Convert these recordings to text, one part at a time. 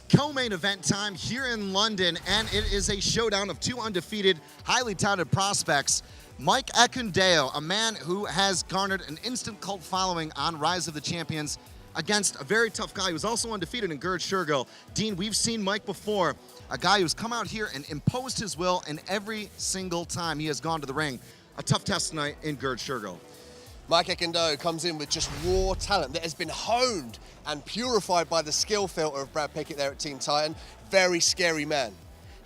Co-main event time here in London, and it is a showdown of two undefeated, highly touted prospects. Mike Ekundayo, a man who has garnered an instant cult following on Rise of the Champions, against a very tough guy who's also undefeated in Gurd Shergill. Dean, we've seen Mike before, a guy who's come out here and imposed his will, and every single time he has gone to the ring, a tough test tonight in Gurd Shergill. Mike Ekundayo comes in with just raw talent that has been honed and purified by the skill filter of Brad Pickett there at Team Titan. Very scary man.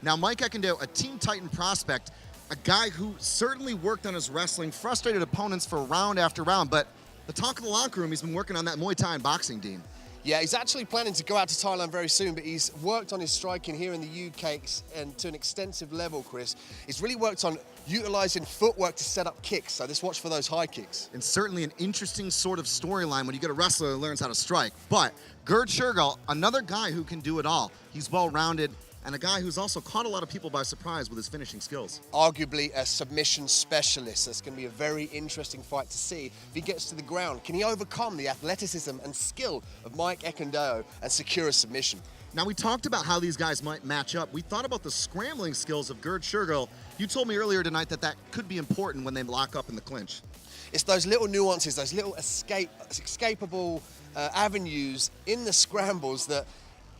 Now, Mike Ekundayo, a Team Titan prospect, a guy who certainly worked on his wrestling, frustrated opponents for round after round, but the talk of the locker room, he's been working on that Muay Thai and boxing, Dean. Yeah, he's actually planning to go out to Thailand very soon, but he's worked on his striking here in the UK and to an extensive level, Chris. He's really worked on utilizing footwork to set up kicks, so just watch for those high kicks. And certainly an interesting sort of storyline when you get a wrestler who learns how to strike. But Gurd Shergill, another guy who can do it all. He's well-rounded, and a guy who's also caught a lot of people by surprise with his finishing skills. Arguably a submission specialist. That's going to be a very interesting fight to see. If he gets to the ground, can he overcome the athleticism and skill of Mike Ekundayo and secure a submission? Now, we talked about how these guys might match up. We thought about the scrambling skills of Gurd Shergill. You told me earlier tonight that that could be important when they lock up in the clinch. It's those little nuances, those little escapable avenues in the scrambles that,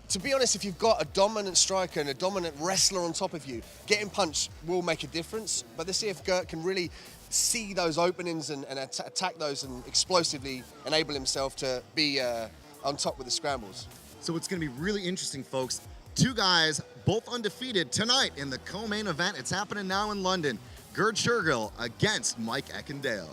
to be honest, if you've got a dominant striker and a dominant wrestler on top of you, getting punched will make a difference. But let's see if Gurd can really see those openings and attack those and explosively enable himself to be on top with the scrambles. So it's going to be really interesting, folks. Two guys, both undefeated tonight in the co-main event. It's happening now in London. Gurd Shergill against Mike Ekundayo.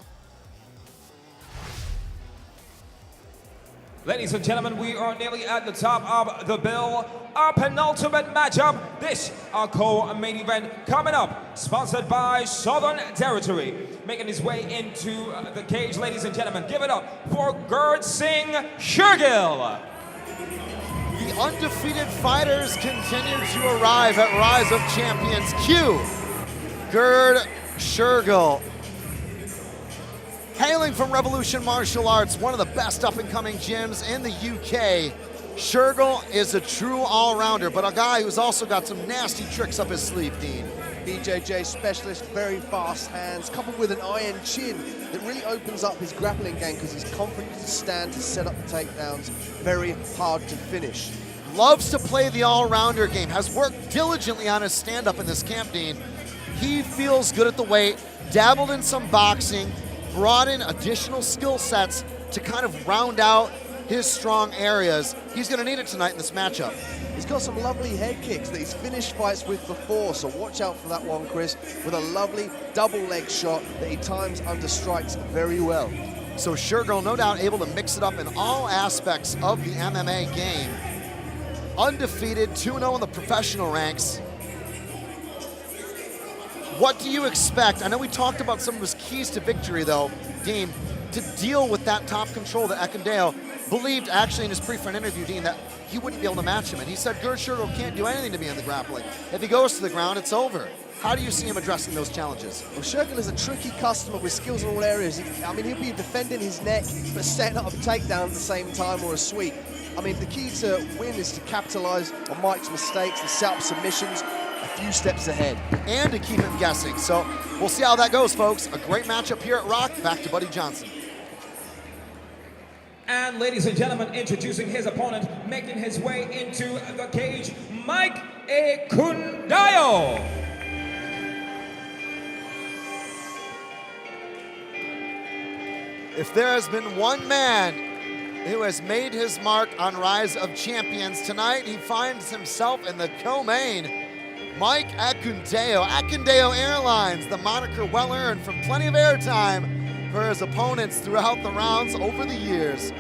Ladies and gentlemen, we are nearly at the top of the bill. Our penultimate matchup, this our co-main event coming up, sponsored by Southern Territory. Making his way into the cage, ladies and gentlemen, give it up for Gurd Singh Shergill. The undefeated fighters continue to arrive at Rise of Champions. Q. Gurd Shergill. Hailing from Revolution Martial Arts, one of the best up-and-coming gyms in the UK, Shergill is a true all-rounder, but a guy who's also got some nasty tricks up his sleeve, Dean. BJJ specialist, very fast hands, coupled with an iron chin that really opens up his grappling game because he's confident to stand, to set up the takedowns, very hard to finish. Loves to play the all-rounder game, has worked diligently on his stand-up in this camp, Dean. He feels good at the weight, dabbled in some boxing, brought in additional skill sets to kind of round out his strong areas. He's going to need it tonight in this matchup. He's got some lovely head kicks that he's finished fights with before, so watch out for that one, Chris, with a lovely double leg shot that he times under strikes very well. So Shergill, no doubt, able to mix it up in all aspects of the MMA game. Undefeated, 2-0 in the professional ranks. What do you expect? I know we talked about some of his keys to victory, though, Dean, to deal with that top control that Ekundayo believed actually in his pre-fight interview, Dean, that he wouldn't be able to match him. And he said Gurd Shergill can't do anything to me in the grappling. If he goes to the ground, it's over. How do you see him addressing those challenges? Well, Shergill is a tricky customer with skills in all areas. I mean, he'll be defending his neck, but setting up a takedown at the same time or a sweep. I mean, the key to win is to capitalize on Mike's mistakes, to set up submissions a few steps ahead. And to keep him guessing. So we'll see how that goes, folks. A great matchup here at ROC. Back to Buddy Johnson. And ladies and gentlemen, introducing his opponent, making his way into the cage, Mike Ekundayo. If there has been one man who has made his mark on Rise of Champions tonight, he finds himself in the co-main. Mike Ekundayo, Ekundayo Airlines, the moniker well-earned from plenty of airtime for his opponents throughout the rounds over the years.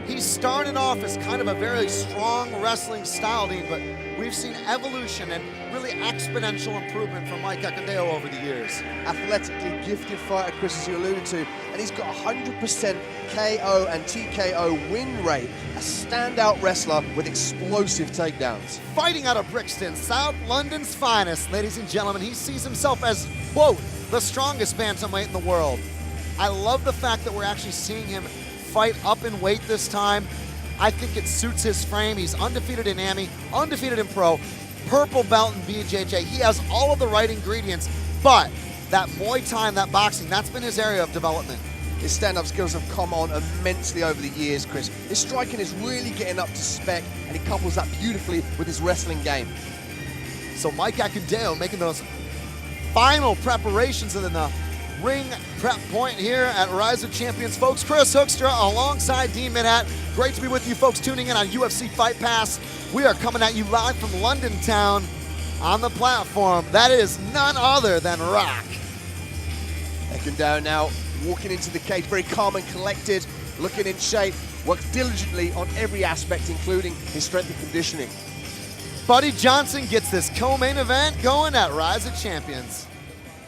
He started off as kind of a very strong wrestling style, Dean, but we've seen evolution and really exponential improvement from Mike Ekundayo over the years. Athletically gifted fighter, Chris, as you alluded to, and he's got 100% KO and TKO win rate. A standout wrestler with explosive takedowns. Fighting out of Brixton, South London's finest, ladies and gentlemen, he sees himself as, quote, the strongest bantamweight in the world. I love the fact that we're actually seeing him fight up in weight this time. I think it suits his frame. He's undefeated in AMI, undefeated in pro, purple belt in BJJ. He has all of the right ingredients, but that Muay Thai and that boxing, that's been his area of development. His stand-up skills have come on immensely over the years, Chris. His striking is really getting up to spec, and he couples that beautifully with his wrestling game. So Mike Ekundayo making those final preparations in the ring prep point here at Rise of Champions. Folks, Chris Hoekstra alongside Dean Minhat. Great to be with you folks tuning in on UFC Fight Pass. We are coming at you live from London town on the platform. That is none other than ROC. Ekundayo now walking into the cage, very calm and collected, looking in shape, works diligently on every aspect, including his strength and conditioning. Buddy Johnson gets this co-main event going at Rise of Champions.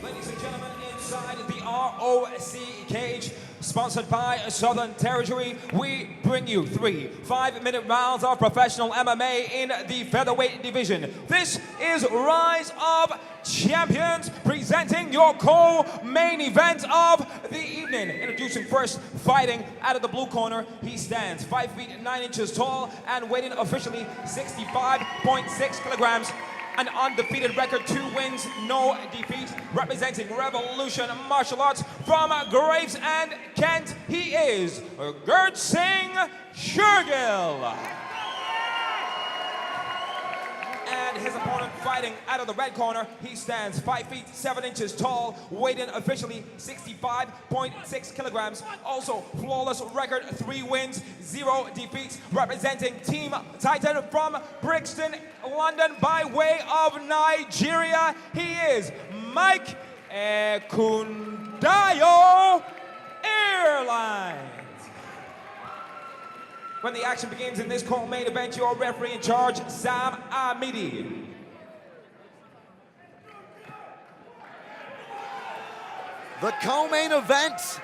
Ladies and gentlemen, inside the ROC cage, sponsored by Southern Territory, we bring you 3 5-minute rounds of professional MMA in the featherweight division. This is Rise of Champions, presenting your co-main event of the evening. Introducing first, fighting out of the blue corner. He stands 5 feet 9 inches tall and weighing officially 65.6 kilograms. An undefeated record, 2 wins, no defeats, representing Revolution Martial Arts from Graves and Kent. He is Gurd Shergill. And his opponent fighting out of the red corner, he stands 5 feet 7 inches tall, weighing officially 65.6 kilograms. Also, flawless record, 3 wins, 0 defeats, representing Team Titan from Brixton, London, by way of Nigeria. He is Mike Ekundayo Airlines. When the action begins in this co-main event, your referee in charge, Sam Amidi. The co-main event,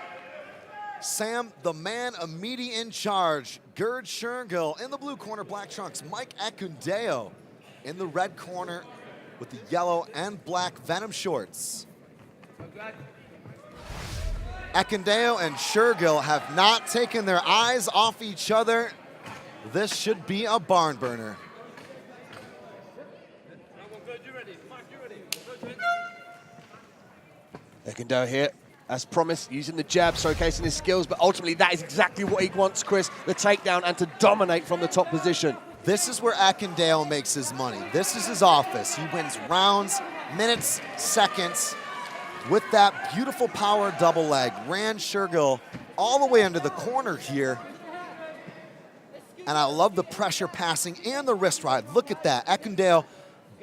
Sam the Man Amidi in charge, Gurd Shergill in the blue corner, black trunks, Mike Ekundayo in the red corner with the yellow and black Venom shorts. Ekundayo and Shergill have not taken their eyes off each other. This should be a barn burner. Ekundayo here, as promised, using the jab, showcasing his skills, but ultimately that is exactly what he wants, Chris, the takedown and to dominate from the top position. This is where Ekundayo makes his money. This is his office. He wins rounds, minutes, seconds, with that beautiful power double leg. Ran Shergill all the way under the corner here. And I love the pressure passing and the wrist ride. Look at that. Ekundayo,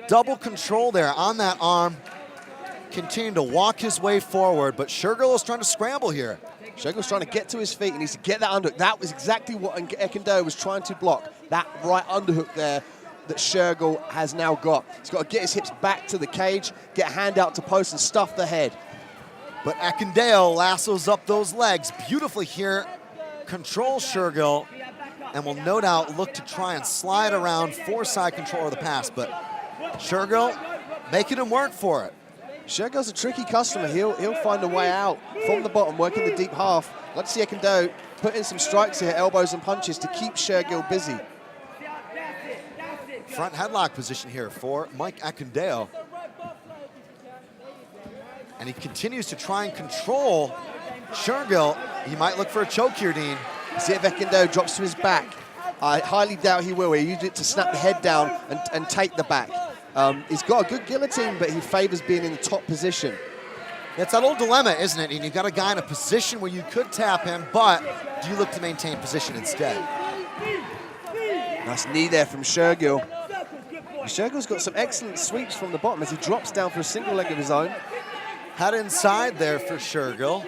double control there on that arm. Continuing to walk his way forward, but Shergill is trying to scramble here. Shergill's trying to get to his feet. He needs to get that underhook. That was exactly what Ekundayo was trying to block. That right underhook there that Shergill has now got. He's got to get his hips back to the cage, get a hand out to post and stuff the head. But Ekundayo lassos up those legs beautifully here, controls Shergill, and will no doubt look to try and slide around for side control of the pass, but Shergill making him work for it. Shergill's a tricky customer. He'll find a way out from the bottom, working the deep half. Let's see Ekundayo put in some strikes here, elbows and punches to keep Shergill busy. Front headlock position here for Mike Ekundayo. And he continues to try and control Shergill. He might look for a choke here, Dean. See if Ekundayo drops to his back. I highly doubt he will. He used it to snap the head down and take the back. He's got a good guillotine, but he favors being in the top position. It's that old dilemma, isn't it? And you've got a guy in a position where you could tap him, but do you look to maintain position instead? Nice knee there from Shergill. Shergill's got some excellent sweeps from the bottom as he drops down for a single leg of his own. Head inside there for Shergill.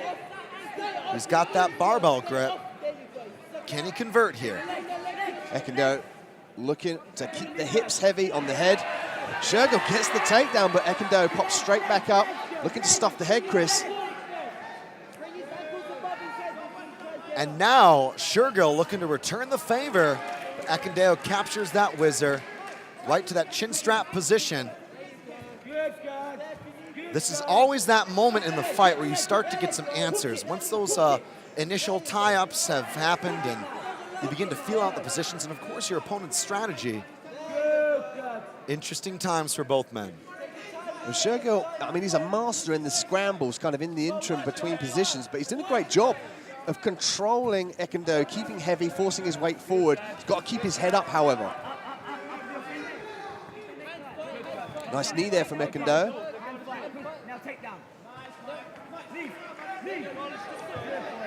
He's got that barbell grip. Can he convert here? Ekundayo looking to keep the hips heavy on the head. Shergill gets the takedown, but Ekundayo pops straight back up, looking to stuff the head, Chris. And now Shergill looking to return the favor. But Ekundayo captures that whizzer right to that chin strap position. This is always that moment in the fight where you start to get some answers. Once those initial tie-ups have happened and You begin to feel out the positions and, of course, your opponent's strategy. Interesting times for both men. Well, Shergill, I mean, he's a master in the scrambles, kind of in the interim between positions, but he's doing a great job of controlling Ekundayo, keeping heavy, forcing his weight forward. He's got to keep his head up, however. Nice knee there from Ekundayo.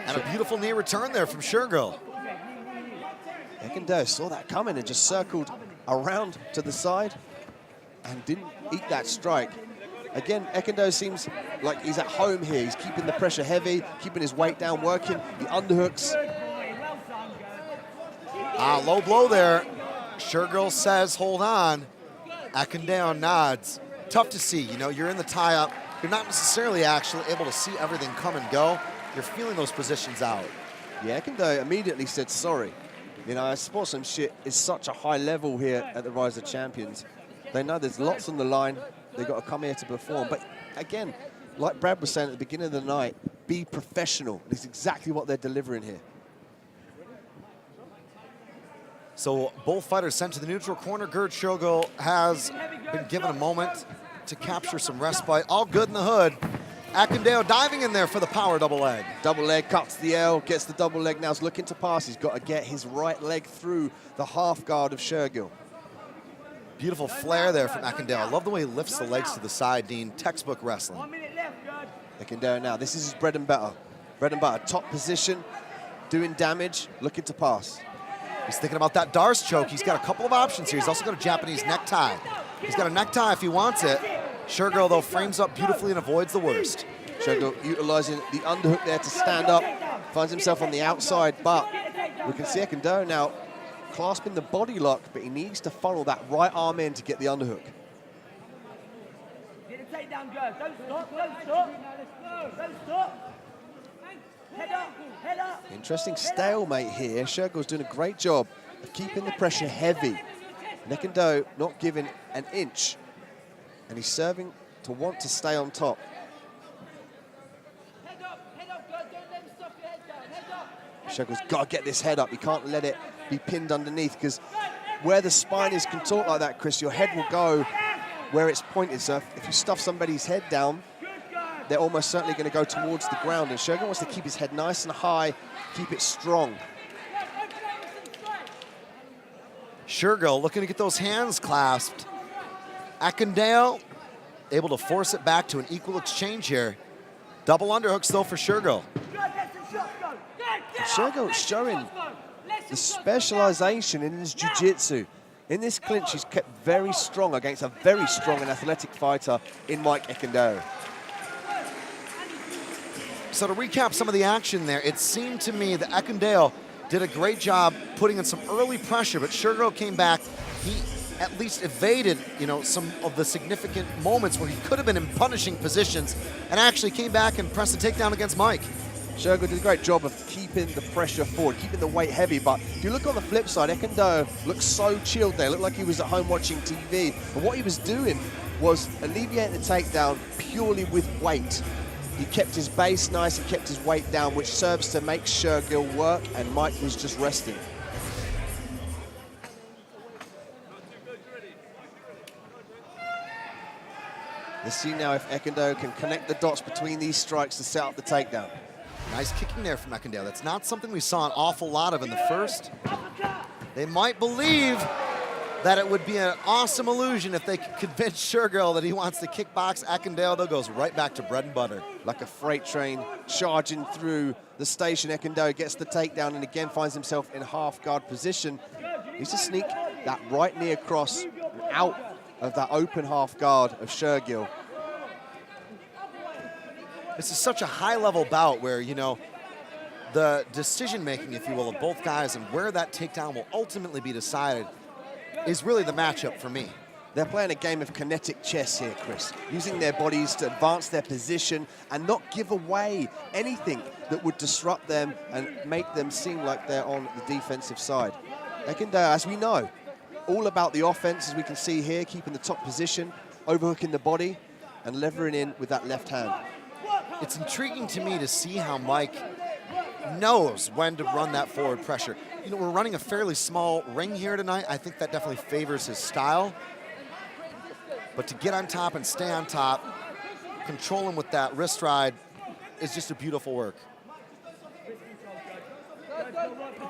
And a beautiful knee return there from Shergill. Ekundayo saw that coming and just circled around to the side and didn't eat that strike. Again, Ekundayo seems like he's at home here. He's keeping the pressure heavy, keeping his weight down, working the underhooks. Low blow there. Shergill says, hold on. Ekundayo nods. Tough to see, you know, you're in the tie-up. You're not necessarily actually able to see everything come and go. You're feeling those positions out. Yeah, Ekundayo immediately said sorry. You know, sportsmanship is such a high level here at the Rise of Champions. They know there's lots on the line. They've got to come here to perform. But again, like Brad was saying at the beginning of the night, be professional. It's exactly what they're delivering here. So both fighters sent to the neutral corner. Gurd Shergill has been given a moment to capture some respite. All good in the hood. Ekundayo diving in there for the power double leg. Double leg, cuts the L, gets the double leg, now he's looking to pass. He's got to get his right leg through the half guard of Shergill. Beautiful flare there from Ekundayo. I love the way he lifts the legs to the side, Dean. Textbook wrestling. Ekundayo now, this is his bread and butter. Bread and butter, top position, doing damage, looking to pass. He's thinking about that Darce choke. He's got a couple of options here. He's also got a Japanese necktie. He's got a necktie if he wants it. Shergill, though, frames up beautifully and avoids the worst. Shergill utilizing the underhook there to stand up, finds himself on the outside, but we can see Ekundayo now clasping the body lock, but he needs to funnel that right arm in to get the underhook. Get the takedown, Gurd. Don't stop, don't stop. Don't stop. Head up, head up. Interesting stalemate here. Shergill's doing a great job of keeping the pressure heavy. And Ekundayo not giving an inch. And he's serving to want to stay on top. Head up, Gurd. Don't let him stop your head down. Head up. Shergill's got to get this head up. He can't let it be pinned underneath, because where the spine is contort like that, Chris, your head will go where it's pointed. So if you stuff somebody's head down, they're almost certainly going to go towards the ground. And Shergill wants to keep his head nice and high, keep it strong. Shergill looking to get those hands clasped. Ekundayo able to force it back to an equal exchange here. Double underhooks, though, for Shergill. Shergill showing the specialization in his jiu-jitsu. In this clinch, he's kept very strong against a very strong and athletic fighter in Mike Ekundayo. So to recap some of the action there, it seemed to me that Ekundayo did a great job putting in some early pressure, but Shergill came back. He at least evaded, you know, some of the significant moments where he could have been in punishing positions and actually came back and pressed a takedown against Mike. Shergill did a great job of keeping the pressure forward, keeping the weight heavy, but if you look on the flip side, Ekundayo looked so chilled there, looked like he was at home watching TV, but what he was doing was alleviating the takedown purely with weight. He kept his base nice, he kept his weight down, which serves to make Shergill work, and Mike was just resting. Let's see now if Ekundayo can connect the dots between these strikes to set up the takedown. Nice kicking there from Ekundayo. That's not something we saw an awful lot of in the first. They might believe that it would be an awesome illusion if they could convince Shergill that he wants to kickbox Ekundayo. That goes right back to bread and butter. Like a freight train charging through the station, Ekundayo gets the takedown and again finds himself in half guard position. He needs to sneak that right knee across and out of that open half guard of Shergill. This is such a high-level bout where, you know, the decision-making, if you will, of both guys and where that takedown will ultimately be decided is really the matchup for me. They're playing a game of kinetic chess here, Chris, using their bodies to advance their position and not give away anything that would disrupt them and make them seem like they're on the defensive side. Ekundayo, as we know, all about the offense, as we can see here, keeping the top position, overhooking the body, and levering in with that left hand. It's intriguing to me to see how Mike knows when to run that forward pressure. You know, we're running a fairly small ring here tonight. I think that definitely favors his style. But to get on top and stay on top, control him with that wrist ride is just a beautiful work.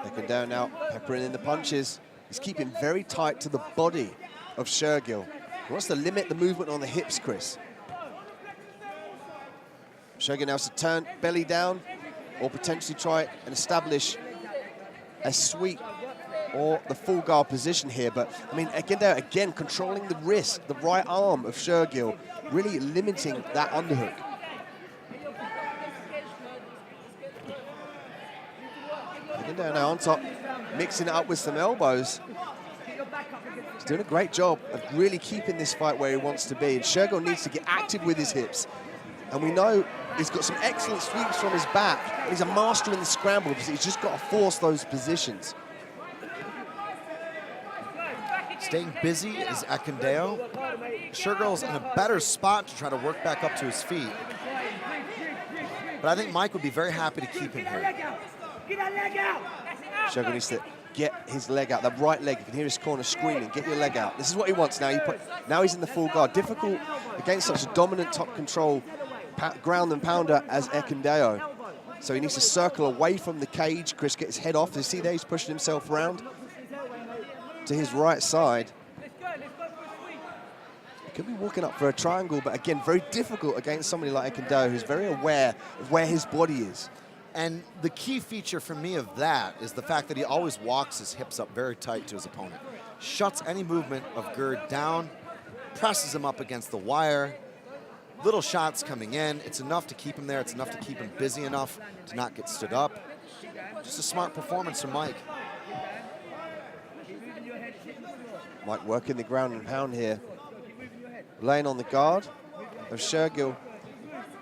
Ekundayo now peppering in the punches. He's keeping very tight to the body of Shergill. He wants to limit the movement on the hips, Chris. Shergill now has to turn belly down or potentially try and establish a sweep or the full guard position here. But, I mean, Ekundayo, again, controlling the wrist, the right arm of Shergill, really limiting that underhook. Ekundayo now on top, mixing it up with some elbows. He's doing a great job of really keeping this fight where he wants to be. And Shergill needs to get active with his hips. And we know he's got some excellent sweeps from his back. He's a master in the scramble because he's just got to force those positions. Staying busy is Ekundayo. Shergill's in a better spot to try to work back up to his feet. But I think Mike would be very happy to keep him here. Shergill needs to get his leg out, that right leg. You can hear his corner screaming, get your leg out. This is what he wants now. Now he's in the full guard. Difficult against such a dominant top control ground and pounder as Ekundayo. So he needs to circle away from the cage. Chris, get his head off. You see there, he's pushing himself around to his right side. Could be walking up for a triangle, but again, very difficult against somebody like Ekundayo, who's very aware of where his body is. And the key feature for me of that is the fact that he always walks his hips up very tight to his opponent. Shuts any movement of Gurd down, presses him up against the wire. Little shots coming in. It's enough to keep him there. It's enough to keep him busy enough to not get stood up. Just a smart performance from Mike. Mike working the ground and pound here. Laying on the guard of Shergill.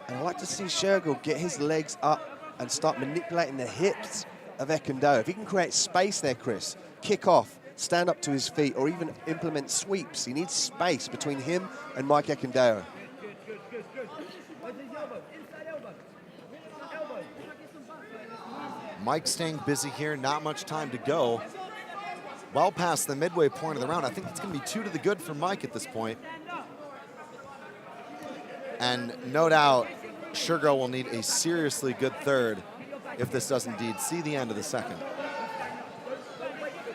And I like to see Shergill get his legs up and start manipulating the hips of Ekundayo. If he can create space there, Chris, kick off, stand up to his feet, or even implement sweeps, he needs space between him and Mike Ekundayo. Mike staying busy here, not much time to go. Well past the midway point of the round. I think it's going to be 2 to the good for Mike at this point. And no doubt, Shergill will need a seriously good third if this does indeed see the end of the second.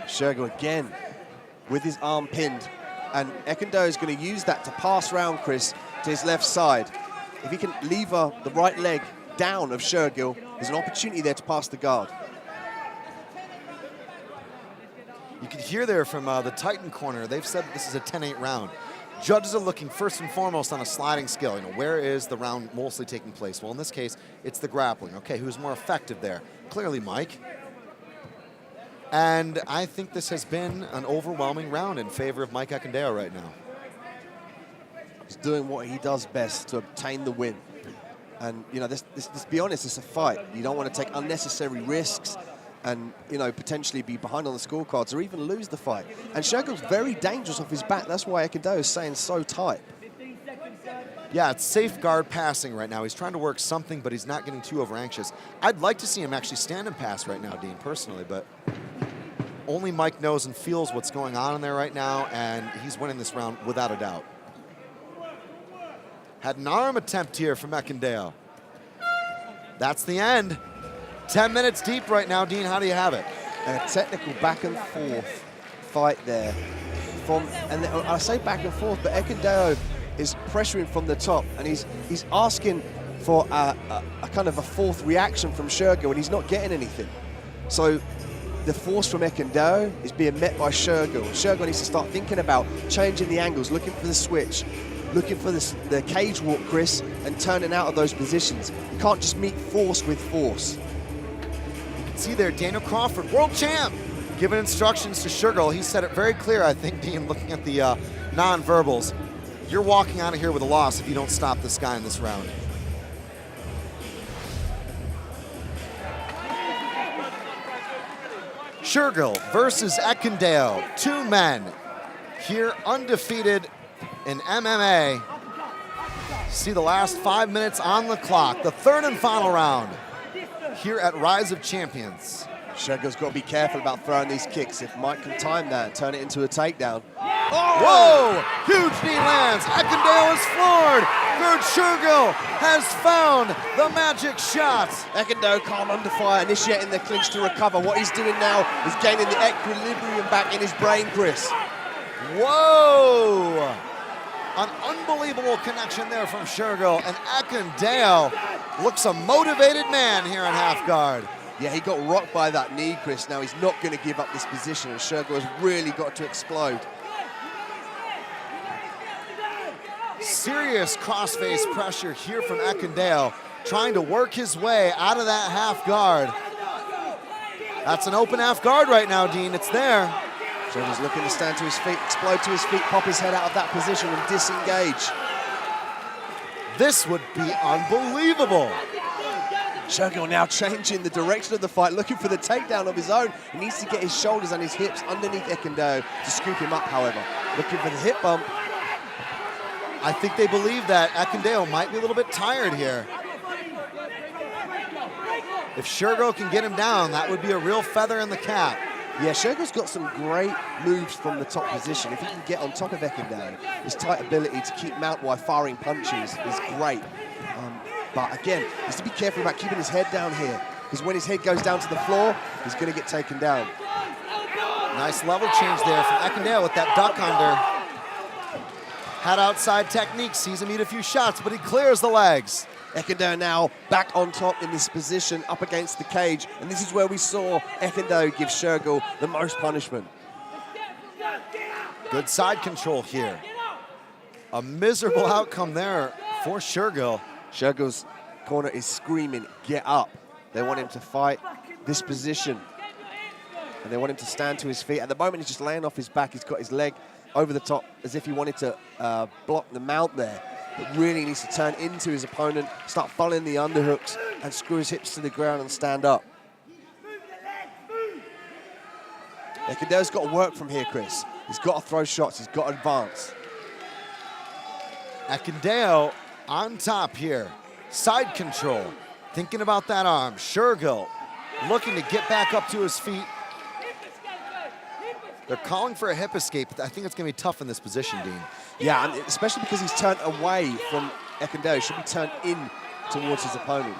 Shergill again with his arm pinned. And Ekundayo is going to use that to pass round, Chris, to his left side. If he can lever the right leg down of Shergill, there's an opportunity there to pass the guard. You can hear there from the Titan corner, they've said that this is a 10-8 round. Judges are looking first and foremost on a sliding scale. You know, where is the round mostly taking place? Well, in this case, it's the grappling. Okay, who's more effective there? Clearly Mike. And I think this has been an overwhelming round in favor of Mike Ekundayo right now. He's doing what he does best to obtain the win. And, you know, let's be honest, it's a fight. You don't want to take unnecessary risks and, you know, potentially be behind on the scorecards or even lose the fight. And Shergill's very dangerous off his back. That's why Ekundayo is staying so tight. Yeah, it's safeguard passing right now. He's trying to work something, but he's not getting too over anxious. I'd like to see him actually stand and pass right now, Dean, personally, but only Mike knows and feels what's going on in there right now, and he's winning this round without a doubt. Had an arm attempt here from Ekundayo. That's the end. 10 minutes deep right now, Dean. How do you have it? A technical back and forth fight there. And I say back and forth, but Ekundayo is pressuring from the top, and he's asking for a kind of a fourth reaction from Shergill, and he's not getting anything. So the force from Ekundayo is being met by Shergill. Shergill needs to start thinking about changing the angles, looking for the switch, looking for the cage walk, Chris, and turning out of those positions. You can't just meet force with force. See there, Daniel Crawford, world champ, giving instructions to Shergill. He said it very clear, I think, Dean, looking at the non-verbals. You're walking out of here with a loss if you don't stop this guy in this round. Shergill versus Ekundayo, 2 men here undefeated in MMA. See the last 5 minutes on the clock, the third and final round here at Rise of Champions. Shergill's got to be careful about throwing these kicks. If Mike can time that and turn it into a takedown. Whoa! Huge knee lands. Ekundayo is floored. Gurd Shergill has found the magic shot. Ekundayo calm under fire, initiating the clinch to recover. What he's doing now is gaining the equilibrium back in his brain, Chris. Whoa! An unbelievable connection there from Shergill, and Ekundayo looks a motivated man here in half guard. Yeah, he got rocked by that knee, Chris. Now he's not going to give up this position, and Shergill has really got to explode. Serious cross-face pressure here from Ekundayo, trying to work his way out of that half guard. That's an open half guard right now, Dean. It's there. Shergill's looking to stand to his feet, explode to his feet, pop his head out of that position and disengage. This would be unbelievable. Shergill now changing the direction of the fight, looking for the takedown of his own. He needs to get his shoulders and his hips underneath Ekundayo to scoop him up, however. Looking for the hip bump. I think they believe that Ekundayo might be a little bit tired here. If Shergill can get him down, that would be a real feather in the cap. Yeah, Shergill's got some great moves from the top position. If he can get on top of Ekundayo, his tight ability to keep him out while firing punches is great. But again, he has to be careful about keeping his head down here, because when his head goes down to the floor, he's going to get taken down. Nice level change there from Ekundayo with that duck under. Had outside technique, sees him eat a few shots, but he clears the legs. Ekundayo now back on top in this position, up against the cage, and this is where we saw Ekundayo give Shergill the most punishment. Good side control here. A miserable outcome there for Shergill. Shergill's corner is screaming, get up. They want him to fight this position, and they want him to stand to his feet. At the moment, he's just laying off his back. He's got his leg over the top as if he wanted to block the mount there. But really needs to turn into his opponent, start following the underhooks, and screw his hips to the ground and stand up. Ekundayo's got to work from here, Chris. He's got to throw shots. He's got to advance. Ekundayo on top here. Side control. Thinking about that arm. Shergill looking to get back up to his feet. They're calling for a hip escape. I think it's going to be tough in this position, Dean. Yeah, and especially because he's turned away from Ekundayo. He should be turned in towards his opponent.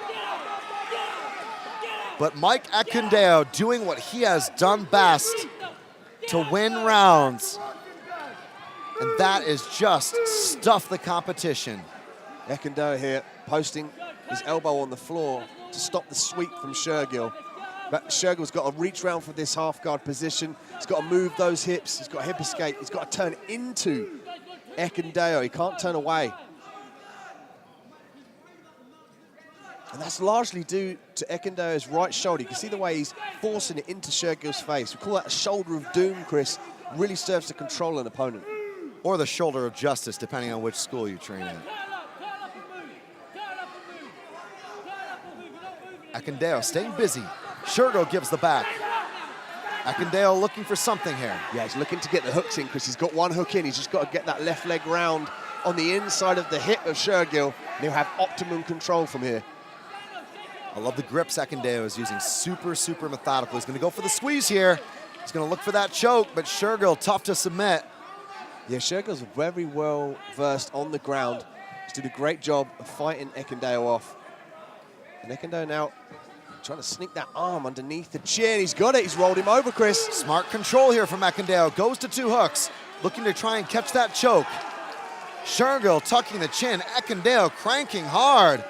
But Mike Ekundayo doing what he has done best to win rounds. And that is just stuff the competition. Ekundayo here posting his elbow on the floor to stop the sweep from Shergill. But Shergill's got to reach round for this half guard position. He's got to move those hips. He's got a hip escape. He's got to turn into Ekundayo. He can't turn away. And that's largely due to Ekundayo's right shoulder. You can see the way he's forcing it into Shergill's face. We call that a shoulder of doom, Chris. Really serves to control an opponent. Or the shoulder of justice, depending on which school you train in. Ekundayo staying busy. Shergill gives the back. Ekundayo looking for something here. Yeah, he's looking to get the hooks in, Chris. He's got one hook in. He's just got to get that left leg round on the inside of the hip of Shergill, and he'll have optimum control from here. I love the grips Ekundayo is using. Super, super methodical. He's going to go for the squeeze here. He's going to look for that choke, but Shergill tough to submit. Yeah, Shergill's very well versed on the ground. He's did a great job of fighting Ekundayo off. And Ekundayo now trying to sneak that arm underneath the chin. He's got it. He's rolled him over, Chris. Smart control here from Ekundayo. Goes to two hooks, looking to try and catch that choke. Shergill tucking the chin. Ekundayo cranking hard.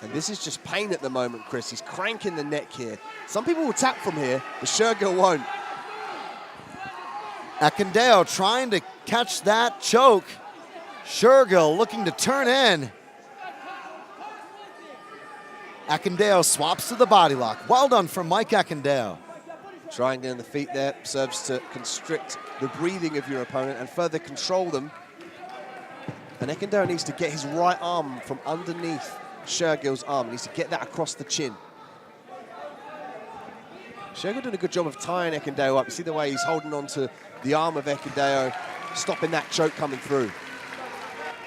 And this is just pain at the moment, Chris. He's cranking the neck here. Some people will tap from here, but Shergill won't. Ekundayo trying to catch that choke. Shergill looking to turn in. Ekundayo swaps to the body lock. Well done from Mike Ekundayo. Triangle in the feet there serves to constrict the breathing of your opponent and further control them. And Ekundayo needs to get his right arm from underneath Shergill's arm. He needs to get that across the chin. Shergill did a good job of tying Ekundayo up. You see the way he's holding on to the arm of Ekundayo, stopping that choke coming through.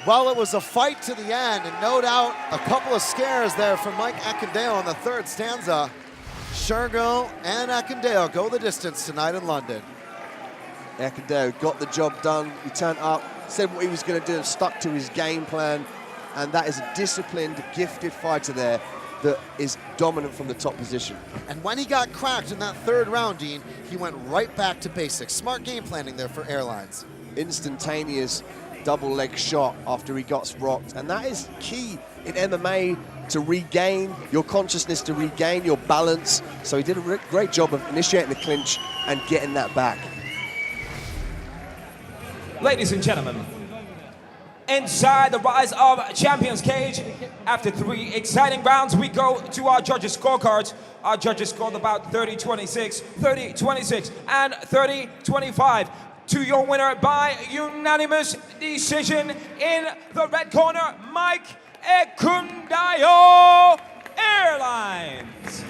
Well, it was a fight to the end, and no doubt a couple of scares there from Mike Ekundayo in the third stanza. Shergill and Ekundayo go the distance tonight in London. Ekundayo got the job done. He turned up, said what he was going to do, and stuck to his game plan. And that is a disciplined, gifted fighter there that is dominant from the top position. And when he got cracked in that third round, Dean, he went right back to basics. Smart game planning there for Airlines. Instantaneous double leg shot after he got rocked. And that is key in MMA, to regain your consciousness, to regain your balance. So he did a great job of initiating the clinch and getting that back. Ladies and gentlemen, inside the Rise of Champions cage, after 3 exciting rounds, we go to our judges' scorecards. Our judges scored about 30-26, 30-26, and 30-25. To your winner by unanimous decision in the red corner, Mike Ekundayo, Airlines.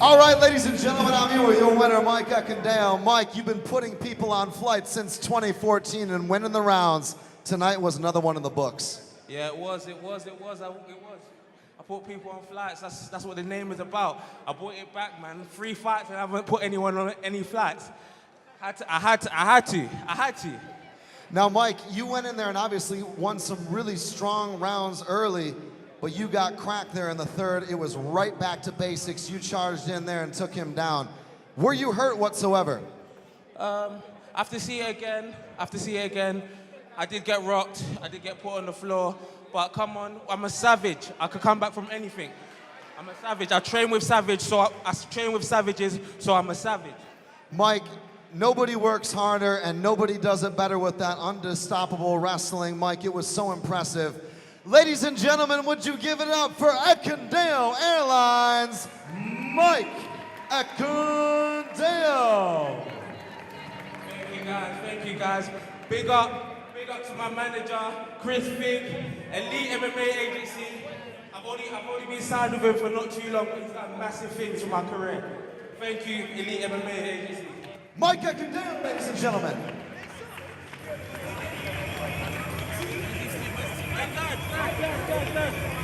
All right, ladies and gentlemen, I'm here with your winner, Mike Ekundayo. Mike, you've been putting people on flight since 2014 and winning the rounds. Tonight was another one in the books. Yeah, it was. I put people on flights. That's what the name is about. I brought it back, man. 3 fights and I haven't put anyone on any flights. I had to. Now, Mike, you went in there and obviously won some really strong rounds early, but you got cracked there in the third. It was right back to basics. You charged in there and took him down. Were you hurt whatsoever? I have to see it again. I did get rocked. I did get put on the floor. But come on, I'm a savage. I could come back from anything. I'm a savage. I train with savages, so I'm a savage. Mike, nobody works harder and nobody does it better with that unstoppable wrestling. Mike, it was so impressive. Ladies and gentlemen, would you give it up for Ekundayo Airlines, Mike Ekundayo. Thank you guys. Big up to my manager, Chris Fig, Elite MMA Agency. I've only been signed with him for not too long, but he's done massive things for my career. Thank you, Elite MMA Agency. Mike Ekundayo, ladies and gentlemen. Good.